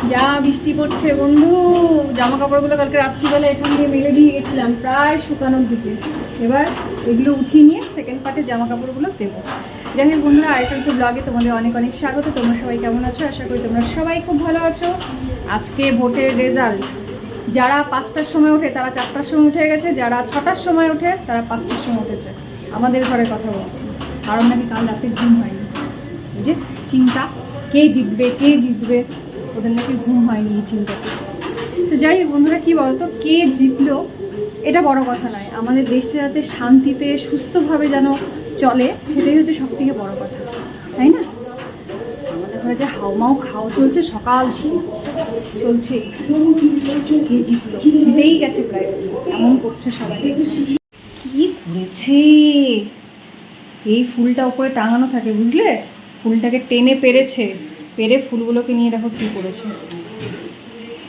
যা বৃষ্টি পড়ছে বন্ধু, জামা কাপড়গুলো কালকে রাত্রিবেলা এখান দিয়ে মেলে দিয়ে গেছিলাম প্রায় শুকানোর দিকে। এবার এগুলো উঠিয়ে নিয়ে সেকেন্ড পার্টে জামা কাপড়গুলো দেবো। যাই হোক বন্ধুরা, আরেকটা একটু ব্লগে তোমাদের অনেক অনেক স্বাগত। তোমরা সবাই কেমন আছো? আশা করি তোমরা সবাই খুব ভালো আছো। আজকে ভোটের রেজাল্ট, যারা 5টার সময় ওঠে তারা 4টার সময় উঠে গেছে, যারা 6টার সময় ওঠে তারা 5টার সময় উঠেছে। আমাদের ঘরে কথা বলছি, কারণ নাকি কাল রাতে ঘুম হয়নি। যে চিন্তা, কে জিতবে কে জিতবে, ওদের নাকি ঘুম হয়নি এই চিন্তাতে। তো যাই হোক বন্ধুরা, কী বলতো, কে জিতলো এটা বড় কথা নয়, আমাদের দেশটা যাতে শান্তিতে সুস্থভাবে যেন চলে সেটাই হচ্ছে সবথেকে বড় কথা, তাই না? আমাদের ঘরে যে হাওমাও খাওয়া চলছে, সকাল চলছে, কে জিতলো জিতেই গেছে প্রায়, এমন করছে সবাই। কি করেছে, এই ফুলটা উপরে টাঙানো থাকে বুঝলে, ফুলটাকে টেনে পেরেছে, পেরে ফুলগুলোকে নিয়ে দেখো কী করেছে,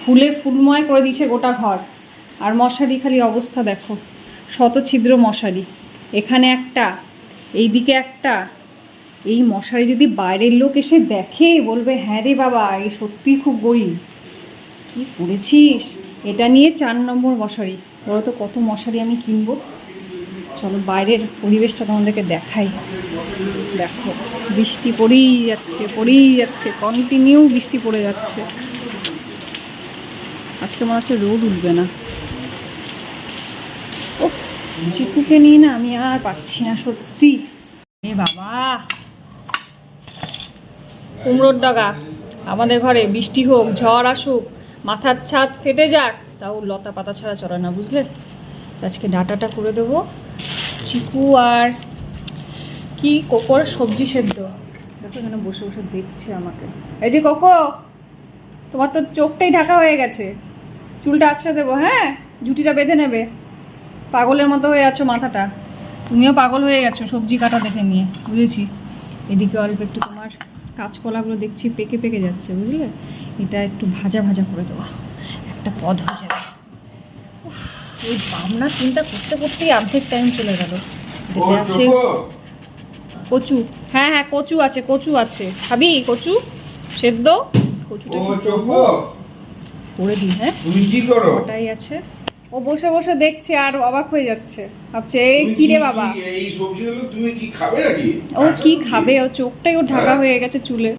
ফুলে ফুলময় করে দিয়েছে গোটা ঘর। আর মশারি খালি অবস্থা দেখো, শত ছিদ্র মশারি, এখানে একটা, এইদিকে একটা। এই মশারি যদি বাইরের লোক এসে দেখে বলবে হ্যাঁ রে বাবা, এই সত্যিই খুব গরিব, কী করেছিস। এটা নিয়ে 4 নম্বর মশারি। বলো তো কত মশারি আমি কিনবো। চলো বাইরের পরিবেশটা তোমাদেরকে দেখাই। দেখো বৃষ্টি পড়েই যাচ্ছে, কন্টিনিউ বৃষ্টি পড়ে যাচ্ছে। আজকে মনে হচ্ছে রোদ উঠবে না। ও চিকুকে নিয়ে না আমি আর পাচ্ছি না সত্যি। এ বাবা, কুমড়োর ডগা, আমাদের ঘরে বৃষ্টি হোক ঝড় আসুক মাথার ছাদ ফেটে যাক, তাও লতা পাতা ছাড়া চলে না বুঝলে। আজকে ডাটাটা করে দেবো, চিকু আর কি কোকোর সবজি সেদ্ধ। দেখো এখানে বসে বসে দেখছে আমাকে। এই যে কোকো, তোমার তো চোখটাই ঢাকা হয়ে গেছে, চুলটা আছড়ে দেবো, হ্যাঁ জুটিটা বেঁধে নেবে। পাগলের মতো হয়ে আছো মাথাটা, তুমিও পাগল হয়ে গেছো সবজি কাটা দেখে নিয়ে, বুঝেছি। এদিকে অল্প একটু তোমার কাঁচকলাগুলো দেখছি পেকে পেকে যাচ্ছে বুঝলে, এটা একটু ভাজা ভাজা করে দেবো, একটা পদ হয়ে যাবে। ওই ভাবনা চিন্তা করতে করতেই অর্ধেক টাইম চলে গেল। আছে কচু, হ্যাঁ হ্যাঁ কচু আছে, খাবি কচু সেদ্ধ? কচুটা করে দিই, হ্যাঁ ওটাই আছে। ও বসে বসে দেখছে আর অবাক হয়ে যাচ্ছে, ভাবছে কি রে বাবা, এই সবজিগুলো তুমি কি খাবে নাকি? ও কি খাবে, ও চোখটাই ও ঢাকা হয়ে গেছে চুলে।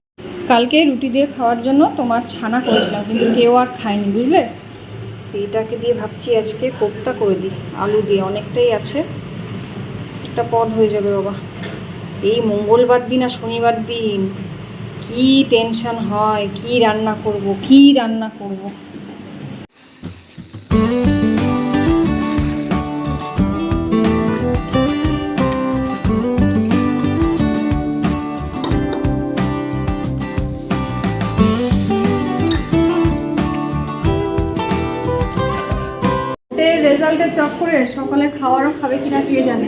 কালকে রুটি দিয়ে খাওয়ার জন্য তোমার ছানা করেছিলাম, কিন্তু কেউ আর খায়নি বুঝলে। এইটাকে দিয়ে ভাবছি আজকে কোপ্তা করে দিই, আলু দিয়ে, অনেকটাই আছে, একটা পদ হয়ে যাবে বাবা। এই মঙ্গলবার দিন আর শনিবার দিন কি টেনশন হয়, কি রান্না করব। রেজাল্টের চক্করে সকালে খাওয়ারও খাবে কিনা কে জানে,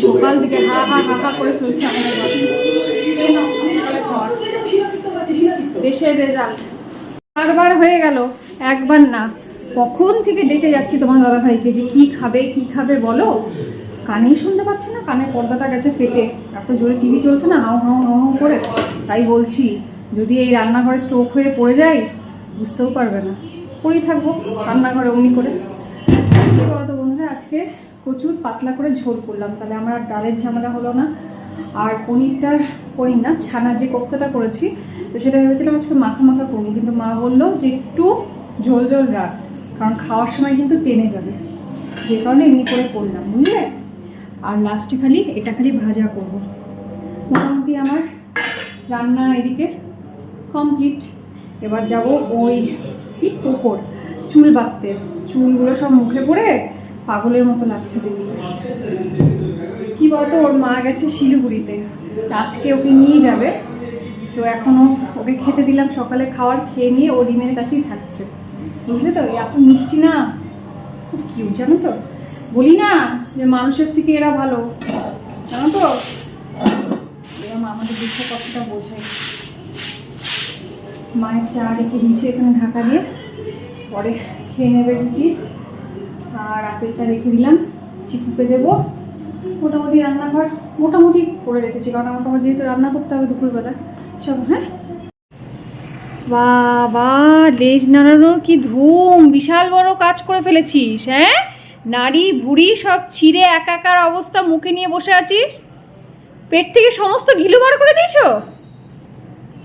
সকাল থেকে হা হা হা হা করে চলছে আমাদের দেশের রেজাল্ট। বারবার হয়ে গেল, একবার না, কখন থেকে ডেকে যাচ্ছি তোমার দাদা ভাইকে যে কি খাবে বলো, কানেই শুনতে পাচ্ছি না, কানের পর্দাটা গেছে ফেটে, এত জোরে টিভি চলছে না হাউ হাউ হাউ হাউ করে। তাই বলছি যদি এই রান্নাঘরে স্ট্রোক হয়ে পড়ে যায় বুঝতেও পারবে না, করেই থাকবো রান্নাঘরে অমনি করে। কী বলতো বন্ধুরা, আজকে প্রচুর পাতলা করে ঝোল করলাম, তাহলে আমার ডালের ঝামেলা হলো না। আর পনির না, ছানার যে কোপ্তাটা করেছি, তো সেটা ভেবেছিলাম আজকে মাখা মাখা করবো, কিন্তু মা বললো যে একটু ঝোল ঝোল রাখ, কারণ খাওয়ার সময় কিন্তু টেনে যাবে, যে কারণে এমনি করে করলাম বুঝলে। আর লাস্টে এটা খালি ভাজা করব। মোটামুটি আমার রান্না এদিকে কমপ্লিট। এবার যাব ওই কি কোকোর চুল বাঁধতে, চুলগুলো সব মুখে পড়ে পাগলের মতো লাগছে দেখি। কি বলতো, ওর মা গেছে শিলিগুড়িতে, আজকে ওকে নিয়ে যাবে, তো এখনও ওকে খেতে দিলাম, সকালে খাওয়ার খেয়ে নিয়ে ও ডিমের কাছেই থাকছে বুঝলে তো। এত মিষ্টি না, খুব কিউট জানো তো, বলি না যে মানুষের থেকে এরা ভালো, জানো তো। এরকম আমাদের দুঃখ কতটা বোঝাই। মায়ের চা রেখে দিয়েছে এখানে ঢাকা দিয়ে, পরে খেয়ে নেবে রুটি, আর আপেলটা রেখে দিলাম, চিকুকে দেবো। মোটামুটি রান্নাঘর মোটামুটি করে রেখেছি, কারণ আমার যেহেতু রান্না করতে হবে দুপুরবেলা সব। হ্যাঁ বাবা, লেজ নাড়ানোর কি ধুম, বিশাল বড় কাজ করে ফেলেছিস। হ্যাঁ, নাড়ি ভুড়ি সব ছিঁড়ে একাকার অবস্থা, মুখে নিয়ে বসে আছিস। পেট থেকে সমস্ত ঘিলু বার করে দিয়েছো।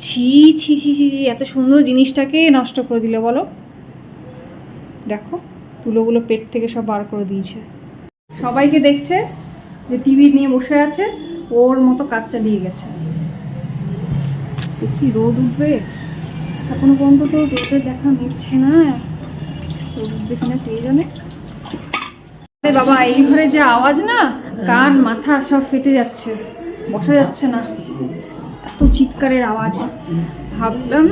ছি ছি ছি ছি ছি, এত সুন্দর জিনিসটাকে নষ্ট করে দিলে বলো। দেখো, তুলোগুলো পেট থেকে সব বার করে দিয়েছে। সবাইকে দেখছে যে টিভি নিয়ে বসে আছে, ওর মতো কাজ চালিয়ে গেছে। দেখি রোদ উঠবে, এখনো পর্যন্ত তো রোদের দেখা মিলছে না। রোদ উঠবে কিনা পেয়ে জানে। আরে বাবা, এই ঘরে যে আওয়াজ না, কান মাথা সব ফেটে যাচ্ছে, বসা যাচ্ছে না, এত চিৎকারের আওয়াজ। ভাবলাম,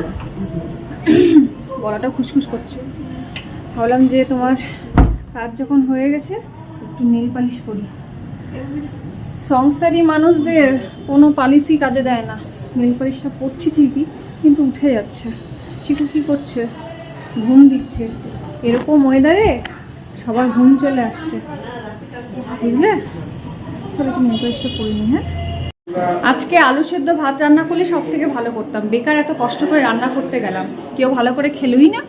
গলাটা খুসখুস করছে, ভাবলাম যে তোমার কাজ যখন হয়ে গেছে একটু নেল পালিশ করি। সংসারী মানুষদের কোনো পালিশই কাজে দেয় না। নেল পালিশটা পরছি ঠিকই, কিন্তু উঠে যাচ্ছে। চিকু কী করছে? ঘুম দিচ্ছে। এরকম ওয়েদারে সবার ঘুম চলে আসছে, বুঝলে? চলো একটু নেল পালিশটা করিনি। হ্যাঁ, আজকে আলু সেদ্ধ ভাত রান্না করলে সব থেকে ভালো করতাম। বেকার এত কষ্ট করে রান্না করতে গেলাম, কেউ ভালো করে খেলোই না।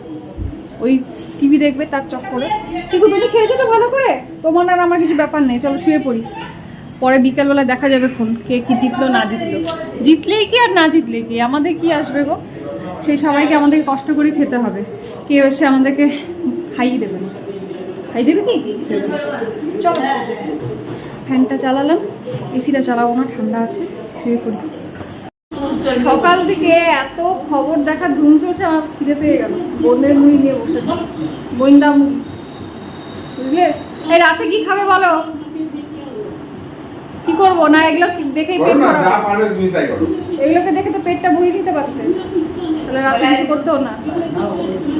ওই টিভি দেখবে তার চক্করে। চিকু, তুমি খেয়েছো তো ভালো করে? তোমার আর আমার কিছু ব্যাপার নেই, চলো শুয়ে পড়ি। পরে বিকেলবেলা দেখা যাবে কোন কে কি জিতলো না জিতলো। জিতলেই কি আর না জিতলে কি, আমাদের কি আসবে গো? সেই সবাইকে আমাদেরকে কষ্ট করে খেতে হবে। কেউ এসে আমাদেরকে খাইয়ে দেবে না। খাইয়ে দেবে কি? চলো, ফ্যানটা চালালাম, এসিটা চালাবো না, ঠান্ডা আছে, শুয়ে পড়ি। সকাল থেকে এত খবর দেখার ধুম চলছে, আমার খিদে পেয়ে গেল। বোনের মুড়ি নিয়ে বসেছি, গোয়েন্দা মুড়ি, বুঝলে? এই রাতে কি খাবে বলো? কি করবো না, এগুলো দেখেই পেট ভরা। এগুলোকে দেখে তো পেটটা ভরিয়ে দিতে পারছে, তাহলে রাতে কিছু করতেও না।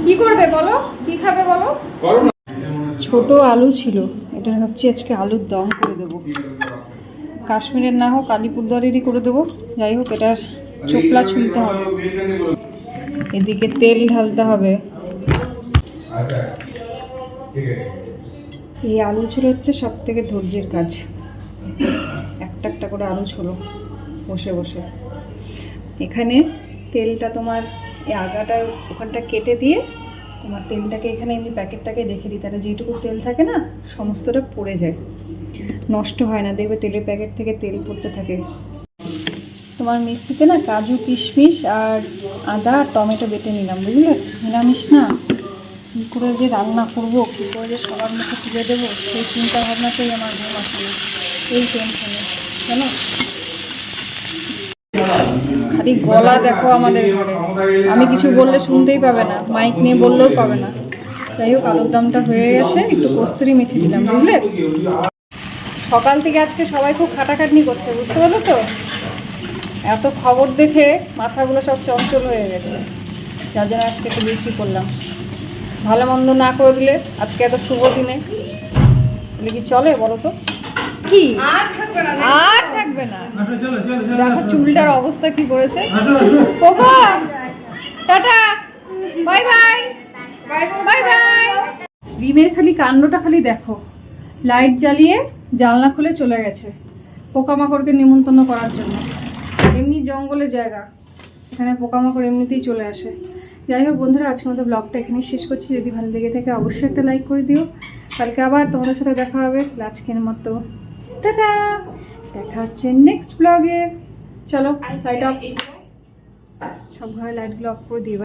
কি করবে বলো, কি খাবে বলো? ছোট আলু ছিল, এটা ভাবছি আজকে আলুর দম করে দেবো। কাশ্মীরের না হোক, আলিপুরদুয়ারেরই করে দেবো। যাই হোক, এটার চোপলা ছুলতে হবে, এদিকে তেল ঢালতে হবে। এই আলু ছিল হচ্ছে সব থেকে ধৈর্যের কাজ। একটা একটা করে আলু ছিল বসে বসে। এখানে তেলটা তোমার এই আগাটার ওখানটা কেটে দিয়ে তোমার তেলটাকে এখানে এমনি প্যাকেটটাকে রেখে দিই, তাহলে যেটুকু তেল থাকে না সমস্তটা পড়ে যায়, নষ্ট হয় না। দেখবে তেলের প্যাকেট থেকে তেল পড়তে থাকে। তোমার মিক্সিতে না কাজু কিশমিশ আর আদা আর টমেটো বেটে নিলাম, বুঝলে? নিরামিষ না, কী করে যে রান্না করবো, কী করে যে সবার মুখে তুলে দেবো, সেই চিন্তা ভাবনাতেই আমার ঘুম আসে, এই টেনশনে, জানো? খালি গলা দেখো আমাদের ঘরে, আমি কিছু বললে শুনতেই পাবে না, মাইক নিয়ে বললেও পাবে না। যাই হোক, আলুর দমটা হয়ে গেছে, একটু কস্তুরি মেথি দিলাম, বুঝলে? সকাল থেকে আজকে সবাই খুব খাটাখাটনি করছে, বুঝতে পারলো তো? এত খবর দেখে মাথাগুলো সব চঞ্চল হয়ে গেছে, যার জন্য আজকে একটু লুচি করলাম। ভালো মন্দ না করে দিলে আজকে এত শুভ দিনে বলে কি চলে বলো তো? কি আর থাকবে না। দেখো চুলটার অবস্থা কি করেছে। Tata, bye bye, bye bye. রিমের খালি কাণ্ডটা খালি দেখো, লাইট জ্বালিয়ে জানলা খুলে চলে গেছে পোকামাকড়কে নিমন্ত্রণ করার জন্য। এমনি জঙ্গলের জায়গা, এখানে পোকামাকড় এমনিতেই চলে আসে। যাই হোক বন্ধুরা, আজকের মতো ব্লগটা এখানেই শেষ করছি। যদি ভালো লেগে থাকে অবশ্যই একটা লাইক করে দিও। কালকে আবার তোমাদের সাথে দেখা হবে। আজকের মতো টাটা, দেখা হচ্ছে নেক্সট ব্লগে। চলো লাইট অফ, সব ঘরে লাইটগুলো অফ করে দিও।